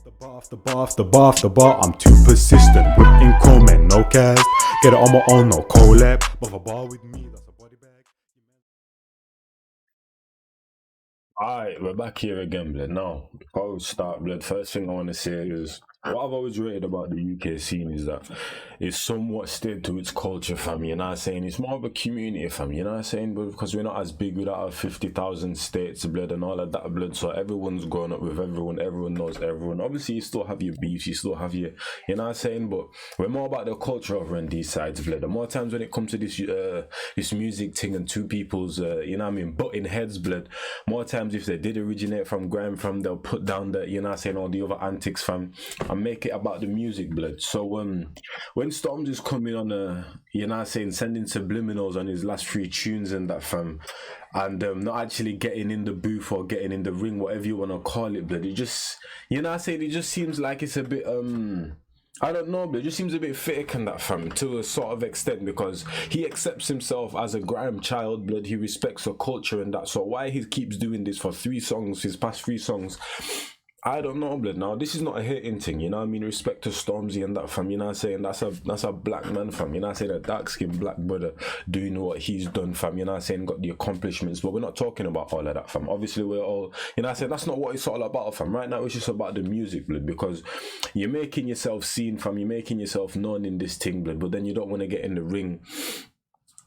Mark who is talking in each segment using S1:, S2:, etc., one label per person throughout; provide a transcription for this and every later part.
S1: Off the bar, I'm too persistent. Whipping chrome and no cast. Get it on my own, no collab. But a bar with me, that's a body bag.
S2: Alright, we're back here again, blood. Now, before we start, blood, first thing I want to say is what I've always rated about the UK scene is that it's somewhat stayed to its culture, fam. You know what I'm saying? It's more of a community, fam. You know what I'm saying? But because we're not as big without our 50,000 states, blood, and all of that, blood. So everyone's growing up with everyone. Everyone knows everyone. Obviously, you still have your beefs. You still have your, you know what I'm saying? But we're more about the culture over on these sides, blood. And more times when it comes to this this music thing and two people's, you know what I mean, butting heads, blood. More times if they did originate from grime, from they'll put down the, you know what I'm saying, all the other antics, fam, and make it about the music, blood. So when Storms is coming on you know what I'm saying, sending subliminals on his last 3 tunes and that, fam, and not actually getting in the booth or getting in the ring, whatever you want to call it, blood, it just, you know what I'm saying, it just seems like it's a bit I don't know, but it just seems a bit fake and that, fam, to a sort of extent, because he accepts himself as a grime child, blood. He respects the culture and that. So why he keeps doing this for 3 songs, his past 3 songs, I don't know, blood. Now, this is not a hating thing, you know what I mean? Respect to Stormzy and that, fam, you know what I'm saying? That's a black man, fam, you know what I'm saying? A dark-skinned black brother doing what he's done, fam, you know what I'm saying? Got the accomplishments, but we're not talking about all of that, fam. Obviously, we're all, you know what I'm saying? That's not what it's all about, fam. Right now, it's just about the music, blood, because you're making yourself seen, fam. You're making yourself known in this thing, blood, but then you don't want to get in the ring,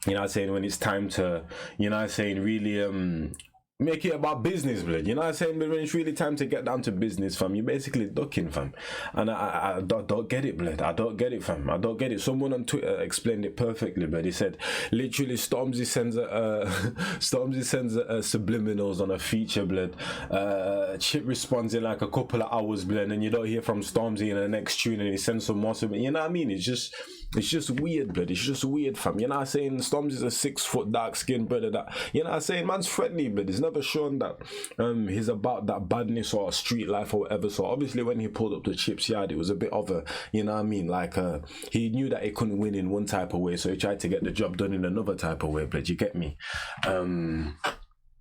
S2: you know what I'm saying, when it's time to, you know what I'm saying, really, make it about business, blood. You know what I'm saying? But when it's really time to get down to business, fam, you're basically ducking, fam. And I don't get it, blood. I don't get it, fam. I don't get it. Someone on Twitter explained it perfectly, blood. He said, literally, Stormzy sends subliminals on a feature, blood. Chip responds in like a couple of hours, blood, and you don't hear from Stormzy in the next tune, and he sends some more. You know what I mean? It's just weird, blood. It's just weird, fam. You know what I'm saying? Stormzy's a 6-foot dark-skinned brother that, you know what I'm saying? Man's friendly, blood. He's never shown that he's about that badness or street life or whatever. So obviously when he pulled up to Chip's yard, it was a bit of a, you know what I mean, like he knew that he couldn't win in one type of way, so he tried to get the job done in another type of way, but you get me?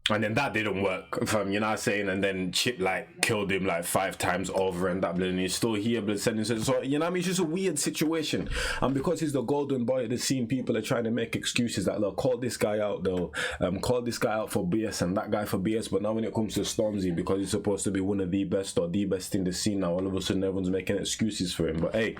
S2: And then that didn't work, fam, you know what I'm saying? And then Chip like killed him like 5 times over and that, and he's still here, blood, sending. So, you know what I mean? It's just a weird situation. And because he's the golden boy of the scene, people are trying to make excuses that they'll call this guy out, they'll call this guy out for BS and that guy for BS. But now when it comes to Stormzy, because he's supposed to be one of the best or the best in the scene, now all of a sudden everyone's making excuses for him. But hey,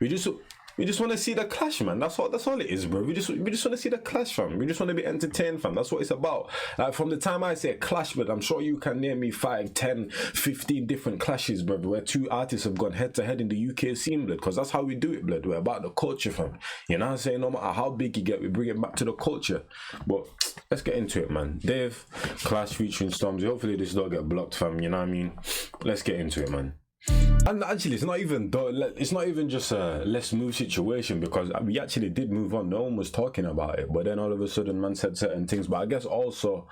S2: we just want to see the clash, man. That's all it is, bro. We just want to see the clash, fam. We just want to be entertained, fam. That's what it's about. Like, from the time I say clash, but I'm sure you can name me 5, 10, 15 different clashes, bro, where 2 artists have gone head to head in the UK scene, blood, because that's how we do it, blood. We're about the culture, fam. You know what I'm saying? No matter how big you get, we bring it back to the culture. But let's get into it, man. Dave, clash featuring Stormzy. Hopefully this don't get blocked, fam. You know what I mean? Let's get into it, man. And actually, it's not even just a let's move situation, because we actually did move on. No one was talking about it, but then all of a sudden, man said certain things. But I guess also,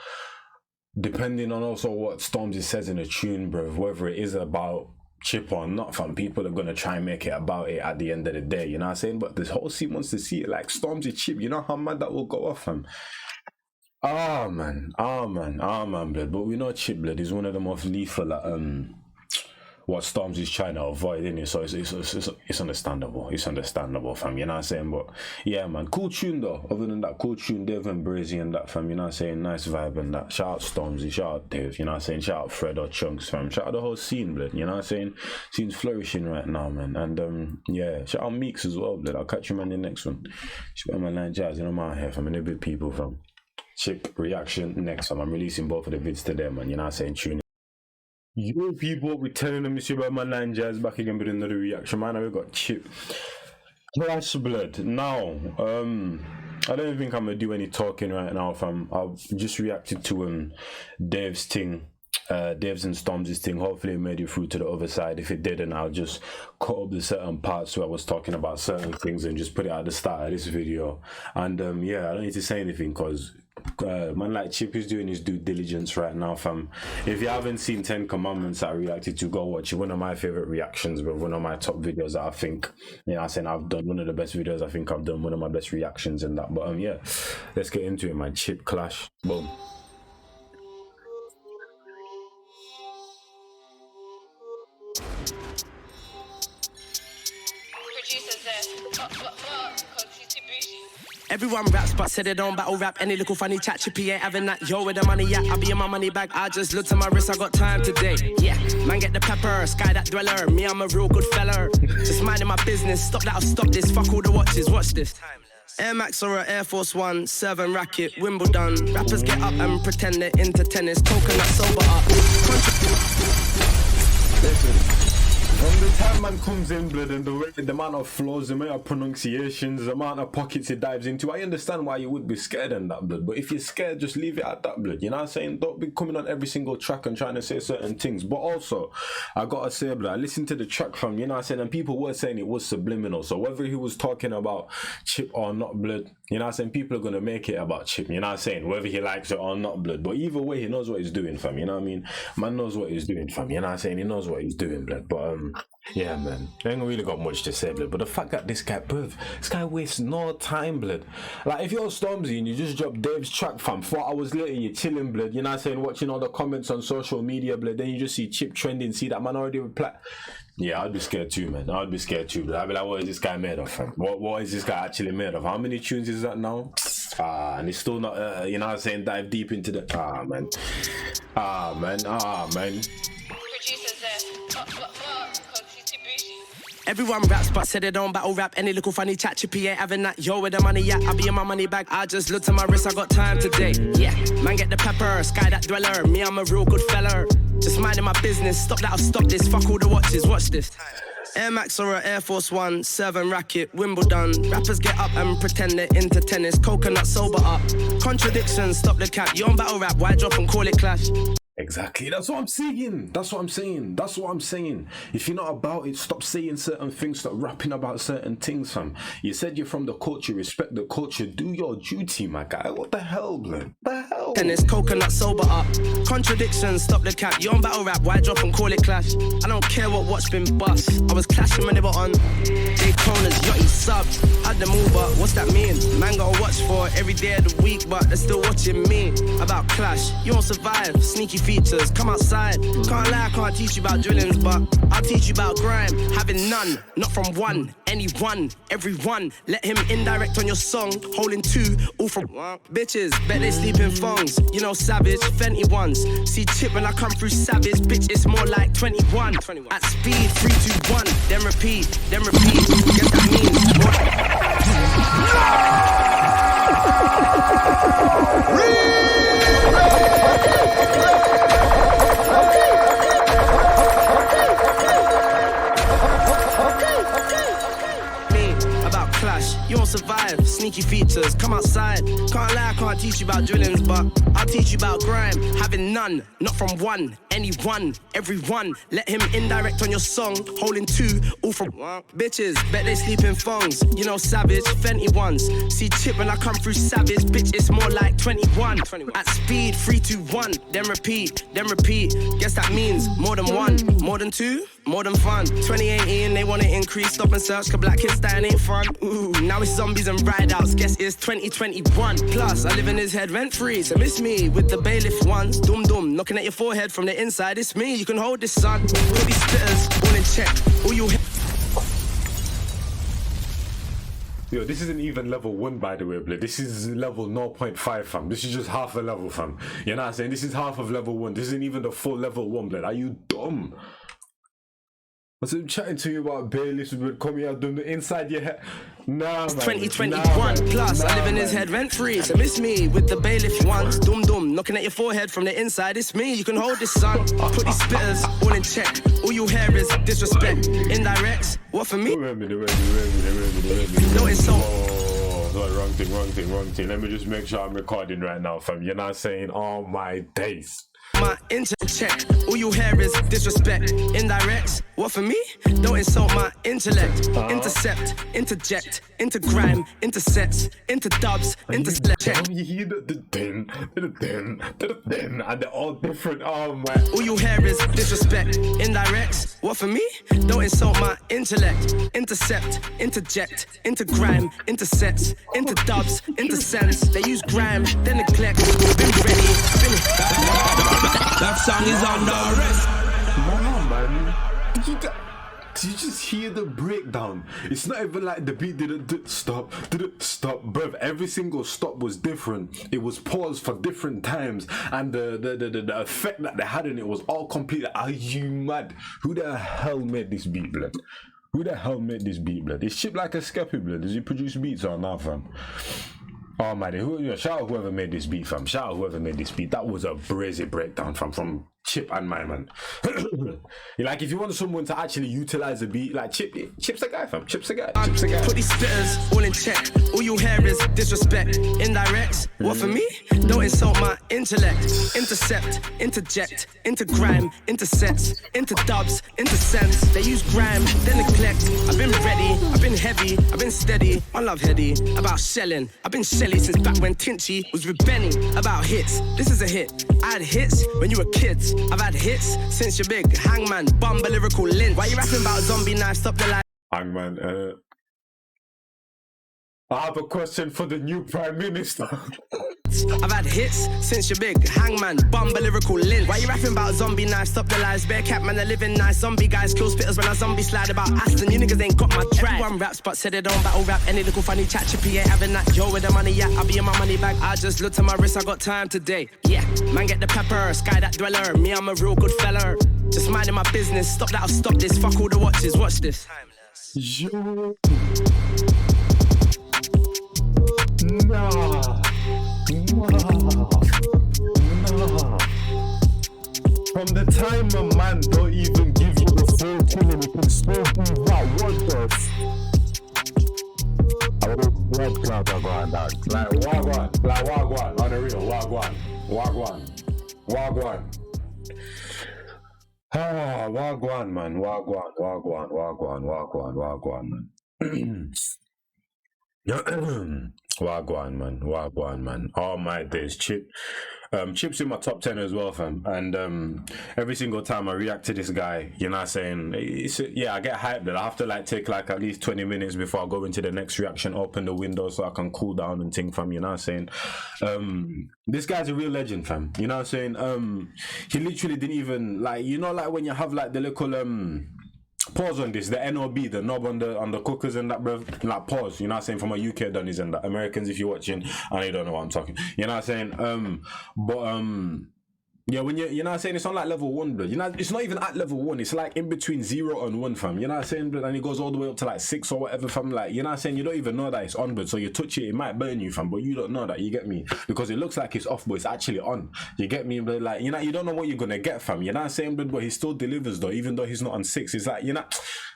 S2: depending on also what Stormzy says in a tune, bro, whether it is about Chip or not, fam, people are gonna try and make it about it at the end of the day. You know what I'm saying? But this whole scene wants to see it like Stormzy Chip. You know how mad that will go off, fam. Man, blood. But we know Chip, blood, is one of the most lethal at what Stormzy's trying to avoid, innit? So it's understandable. It's understandable, fam. You know what I'm saying? But yeah, man, cool tune though. Other than that, cool tune, Dave and Brazy and that, fam. You know what I'm saying? Nice vibe and that. Shout out Stormzy, shout out Dave. You know what I'm saying? Shout out Fred or Chunks, fam. Shout out the whole scene, blood. You know what I'm saying? Scene's flourishing right now, man. And yeah, shout out Meeks as well, blood. I'll catch you, man, in the next one. Shout out my line jazz. You know my hair, fam. And the big people, fam. Chip reaction next, fam. I'm releasing both of the vids today, man. You know what I'm saying? Tune. Yo, people, we're telling them it's about my 9 jazz back again with another reaction, man. We got Chip clash, blood. Now, I don't think I'm gonna do any talking right now, fam. I've just reacted to Dave's thing, Dave's and Stormzy's thing. Hopefully it made it through to the other side. If it didn't, I'll just cut up the certain parts where I was talking about certain things and just put it at the start of this video. And yeah, I don't need to say anything because man like Chip is doing his due diligence right now, fam. If you haven't seen 10 Commandments I reacted to, go watch it. One of my favorite reactions, but one of my top videos that I think, you know, I'm saying I've done one of the best videos I think I've done, one of my best reactions and that. But yeah, let's get into it, man. Chip clash, boom.
S3: Everyone raps but say they don't battle rap. Any little funny chat, chippy ain't having that. Yo, with the money, yeah, I be in my money bag. I just looked at my wrist, I got time today. Yeah, man, get the pepper, sky that dweller. Me, I'm a real good fella. Just minding my business, stop that, I'll stop this. Fuck all the watches, watch this. Air Max or a Air Force One, 7 racket, Wimbledon. Rappers get up and pretend they're into tennis. Coconut sober up.
S2: Listen. From the time man comes in, blood, and the amount of flaws, the amount of pronunciations, the amount of pockets it dives into, I understand why you would be scared in that, blood. But if you're scared, just leave it at that, blood. You know what I'm saying? Don't be coming on every single track and trying to say certain things. But also, I gotta say, blood, I listened to the track from, you know what I'm saying, and people were saying it was subliminal. So whether he was talking about Chip or not, blood, you know what I'm saying, people are gonna make it about Chip, you know what I'm saying, whether he likes it or not, blood. But either way, he knows what he's doing, fam, you know what I mean? Man knows what he's doing, fam, you know what I'm saying? He knows what he's doing, blood. But yeah, man, I ain't really got much to say, blood. But the fact that this guy wastes no time, blood. Like, if you're Stormzy and you just drop Dave's track, fam, 4 hours later you're chilling, blood, you know what I'm saying, watching all the comments on social media, blood, then you just see Chip trending, see that man already replied. Yeah, I'd be scared too, man. I'd be scared too, blood. I'd be like, what is this guy made of, fam? What is this guy actually made of? How many tunes is that now? And he's still not, you know what I'm saying, dive deep into the... man.
S3: Producers there. Everyone raps but say they don't battle rap. Any little funny chat, chippy ain't having that. Yo, with the money, yeah, I be in my money bag. I just looked at my wrist, I got time today. Yeah, man, get the pepper, sky that dweller. Me, I'm a real good fella. Just minding my business, stop that, I'll stop this. Fuck all the watches, watch this. Air Max or a Air Force One, 7 racket, Wimbledon. Rappers get up and pretend they're into tennis. Coconut sober up. Contradictions, stop the cap. You on battle rap, why drop and call it clash?
S2: Exactly, that's what I'm saying. That's what I'm saying. If you're not about it, stop saying certain things, stop rapping about certain things, fam. You said you're from the culture, respect the culture, do your duty, my guy. What the hell, blood? The hell?
S3: Tennis, coconut sober up. Contradictions, stop the cap. You on battle rap, why drop and call it clash? I don't care what watch been bust. I was clashing when they were on Daytona's, yachty subs. Had them all, but what's that mean? Man got a watch for every day of the week, but they're still watching me. About clash, you won't survive. Sneaky features, come outside. Can't lie, I can't teach you about drillings, but I'll teach you about grime. Having none, not from one, anyone, everyone. Let him indirect on your song, holding 2, all from bitches. Bet they sleep in thongs, you know, savage, Fenty ones. See Chip when I come through savage, bitch, it's more like 21. At speed, 3, 2, 1, then repeat. Guess that means about clash, you won't survive. Sneaky features, come outside. Can't lie, I can't teach you about drillings, but I'll teach you about grime. Having none, not from one, anyone, everyone. Let him indirect on your song, holding 2, all from bitches. Bet they sleep in thongs, you know, savage, Fenty ones. See Chip when I come through savage, bitch, it's more like 21. At speed, 3, 2, 1, then repeat. Guess that means more than 1, more than 2, more than fun. 2018, they wanna increase, stop and search, cause black kids dying ain't fun. Ooh, now it's zombies and ride-outs, guess it's 2021. Plus, I live in his head rent-free, so miss me with the bailiff ones. Dum-dum, knocking at your forehead from the inside, it's me, you can hold this, son. All these spitters, all in check, all you
S2: Yo, this isn't even level 1, by the way, blood. This is level 0.5, fam. This is just half a level, fam. You know what I'm saying? This is half of level 1. This isn't even the full level 1, blood. Are you dumb? I was chatting to you about bailiffs would come here doing the inside your head. Nah, man.
S3: 2021 plus, I live in his head rent free. So miss me with the bailiff ones. Dum knocking at your forehead from the inside. It's me, you can hold this, son. Put these spitters all in check. All you hear is disrespect. Indirects, what for me? No insult.
S2: Wrong thing. Let me just make sure I'm recording right now, fam. You're not saying all my days.
S3: My check. All you hear is disrespect. Indirects, what for me? Don't insult my intellect. Intercept, interject, into grime, intersects, into dubs, check. And they're all different. Oh man. All you hear is disrespect. Indirects, what for me? Don't insult my intellect. Intercept, interject, into grime, intersects, into dubs, intersense. They use grime, then neglect. Been ready,
S4: That song is under arrest.
S2: Nah, man. Did you just hear the breakdown? It's not even like the beat didn't stop, bruv. Every single stop was different. It was paused for different times, and the effect that they had in it was all complete. Are you mad? Who the hell made this beat, blood? Who the hell made this beat, blood? It's shit like a Skeppy, blood. Does he produce beats or not, fam? Oh my God, shout out whoever made this beat, fam. Shout out whoever made this beat. That was a brazy breakdown from Chip and my man. Like, if you want someone to actually utilize a beat, like Chip's the guy, fam. Chip's the guy.
S3: Put these spitters all in check. All you hear is disrespect. Indirect. What for me? Don't insult my intellect. Intercept, interject, into grime, intersects, into dubs, into sense. They use grime, then neglect. I've been ready, I've been heavy, I've been steady. I love heady about shelling. I've been shelly since back when Tinchy was with Benny. About hits, this is a hit. I had hits when you were kids. I've had hits since you're big. Hangman, bumble lyrical lint. Why you rapping about zombie knife? Stop the lie.
S2: Hangman, I have a question for the new Prime Minister.
S3: I've had hits since you're big. Hangman, bumble lyrical lint. Why you rapping about zombie knife? Stop the lies. Bear cat man, they're living nice. Zombie guys, kill spitters when a zombie slide about Aston. You niggas ain't got my track. Everyone raps but said they don't battle rap. Any little funny chat, Chippy ain't having that. Yo, with the money, yeah, I'll be in my money bag. I just looked at my wrist, I got time today. Yeah, man, get the pepper, sky that dweller. Me, I'm a real good fella. Just minding my business. Stop that, I'll stop this. Fuck all the watches, watch this.
S2: Yo. Nah. From the time a man don't even give you the full killing, it can still be that. What the I would red club going down. Like wagwan, on the real, wagwan. Ah, wagwan, man, wagwan, man. Wagwan, man. All my days, Chip's in my top 10 as well, fam. And every single time I react to this guy, you know what I'm saying? I get hyped that I have to like take like at least 20 minutes before I go into the next reaction, open the window so I can cool down and think, fam, you know what I'm saying? This guy's a real legend, fam. You know what I'm saying? He literally didn't even like, you know, like when you have like the little pause on this, the NOB, the knob on the cookers and that, bro, like pause, you know what I'm saying, from a UK dunnies and that. Americans, if you're watching, I know you don't know what I'm talking, you know what I'm saying, yeah, when you know what I'm saying, it's on like level 1, bro, you know, it's not even at level 1, it's like in between 0 and 1, fam, you know what I'm saying, bro, and it goes all the way up to like 6 or whatever, fam, like, you know what I'm saying, you don't even know that it's on, bro, so you touch it, it might burn you, fam, but you don't know that, you get me, because it looks like it's off, but it's actually on, you get me, bro, like, you know, you don't know what you're gonna get, fam, you know what I'm saying, bro, but he still delivers, though, even though he's not on 6, it's like, you know,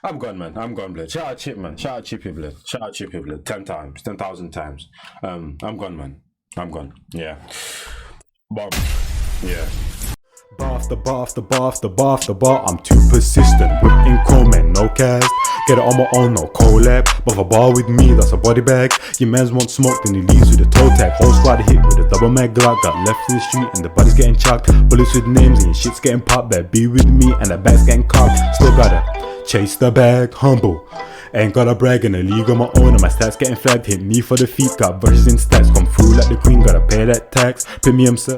S2: I'm gone, man, blood, shout out Chip, man, shout out Chippy, blood, 10 times, 10,000 times, I'm gone, man, I'm gone, yeah, bomb, yeah.
S1: Bar after bar after bar after bar after bar, I'm too persistent. Whipping chrome and no cast. Get it on my own, no collab. But if a bar with me, that's a body bag. Your mans want smoke, then he leaves with a toe tag. Whole squad hit with a double mag Glock. Got left in the street and the body's getting chucked. Bullets with names and your shit's getting popped. Better be with me and the bag's getting cocked. Still gotta chase the bag, humble. Ain't gotta brag in the league on my own and my stats getting flagged. Hit me for the feet, got verses in stats. Come through like the queen, gotta pay that tax. Premium sir.